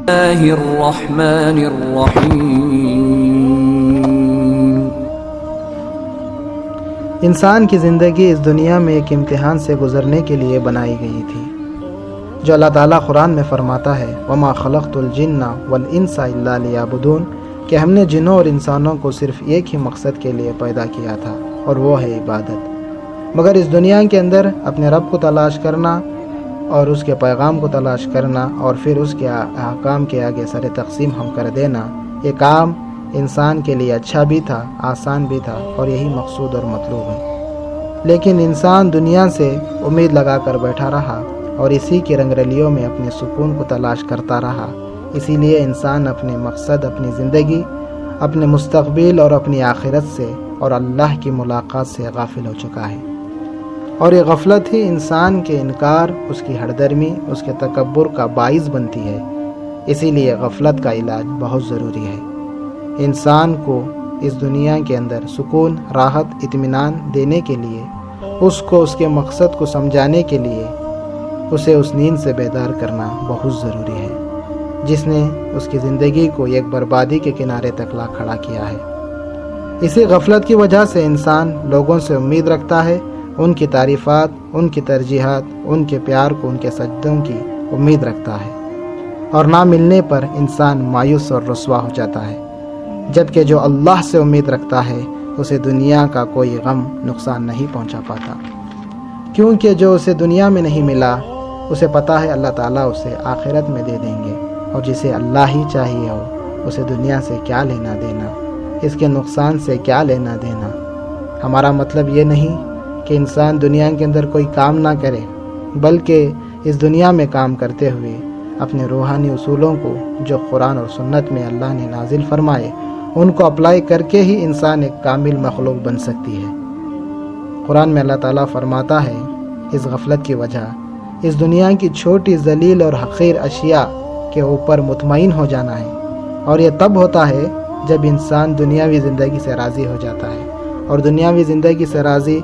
اللہ الرحمن الرحیم۔ انسان کی زندگی اس دنیا میں ایک امتحان سے گزرنے کے لیے بنائی گئی تھی، جو اللہ تعالیٰ قرآن میں فرماتا ہے وَمَا خَلَقْتُ الْجِنَّ وَالْإِنسَ إِلَّا لِيَعْبُدُونَ، کہ ہم نے جنوں اور انسانوں کو صرف ایک ہی مقصد کے لیے پیدا کیا تھا، اور وہ ہے عبادت۔ مگر اس دنیا کے اندر اپنے رب کو تلاش کرنا اور اس کے پیغام کو تلاش کرنا اور پھر اس کے احکام کے آگے سر تقسیم ہم کر دینا، یہ کام انسان کے لیے اچھا بھی تھا، آسان بھی تھا، اور یہی مقصود اور مطلوب ہے۔ لیکن انسان دنیا سے امید لگا کر بیٹھا رہا اور اسی کی رنگ رلیوں میں اپنے سکون کو تلاش کرتا رہا۔ اسی لیے انسان اپنے مقصد، اپنی زندگی، اپنے مستقبل اور اپنی آخرت سے اور اللہ کی ملاقات سے غافل ہو چکا ہے، اور یہ غفلت ہی انسان کے انکار، اس کی ہردرمی، اس کے تکبر کا باعث بنتی ہے۔ اسی لیے غفلت کا علاج بہت ضروری ہے۔ انسان کو اس دنیا کے اندر سکون، راحت، اطمینان دینے کے لیے، اس کو اس کے مقصد کو سمجھانے کے لیے اسے اس نیند سے بیدار کرنا بہت ضروری ہے جس نے اس کی زندگی کو ایک بربادی کے کنارے تک لا کھڑا کیا ہے۔ اسی غفلت کی وجہ سے انسان لوگوں سے امید رکھتا ہے، ان کی تعریفات، ان کی ترجیحات، ان کے پیار کو، ان کے سجدوں کی امید رکھتا ہے، اور نہ ملنے پر انسان مایوس اور رسوا ہو جاتا ہے، جبکہ جو اللہ سے امید رکھتا ہے اسے دنیا کا کوئی غم نقصان نہیں پہنچا پاتا، کیونکہ جو اسے دنیا میں نہیں ملا اسے پتہ ہے اللہ تعالیٰ اسے آخرت میں دے دیں گے، اور جسے اللہ ہی چاہیے ہو اسے دنیا سے کیا لینا دینا، اس کے نقصان سے کیا لینا دینا۔ ہمارا مطلب یہ نہیں کہ انسان دنیا کے اندر کوئی کام نہ کرے، بلکہ اس دنیا میں کام کرتے ہوئے اپنے روحانی اصولوں کو جو قرآن اور سنت میں اللہ نے نازل فرمائے ان کو اپلائی کر کے ہی انسان ایک کامل مخلوق بن سکتی ہے۔ قرآن میں اللہ تعالیٰ فرماتا ہے اس غفلت کی وجہ اس دنیا کی چھوٹی ذلیل اور حقیر اشیاء کے اوپر مطمئن ہو جانا ہے، اور یہ تب ہوتا ہے جب انسان دنیاوی زندگی سے راضی ہو جاتا ہے، اور دنیاوی زندگی سے راضی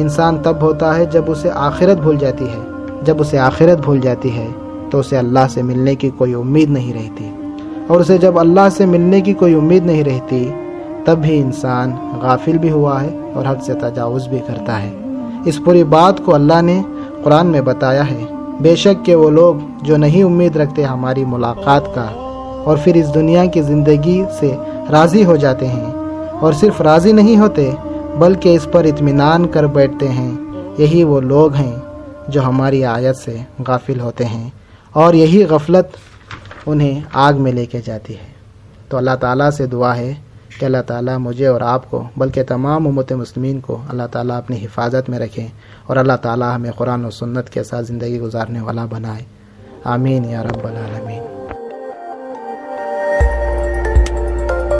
انسان تب ہوتا ہے جب اسے آخرت بھول جاتی ہے۔ جب اسے آخرت بھول جاتی ہے تو اسے اللہ سے ملنے کی کوئی امید نہیں رہتی، اور اسے جب اللہ سے ملنے کی کوئی امید نہیں رہتی تب بھی انسان غافل بھی ہوا ہے اور حد سے تجاوز بھی کرتا ہے۔ اس پوری بات کو اللہ نے قرآن میں بتایا ہے، بے شک کہ وہ لوگ جو نہیں امید رکھتے ہماری ملاقات کا اور پھر اس دنیا کی زندگی سے راضی ہو جاتے ہیں، اور صرف راضی نہیں ہوتے بلکہ اس پر اطمینان کر بیٹھتے ہیں، یہی وہ لوگ ہیں جو ہماری آیت سے غافل ہوتے ہیں، اور یہی غفلت انہیں آگ میں لے کے جاتی ہے۔ تو اللہ تعالیٰ سے دعا ہے کہ اللہ تعالیٰ مجھے اور آپ کو بلکہ تمام امت مسلمین کو اللہ تعالیٰ اپنی حفاظت میں رکھیں، اور اللہ تعالیٰ ہمیں قرآن و سنت کے ساتھ زندگی گزارنے والا بنائے۔ آمین یا رب العالمین۔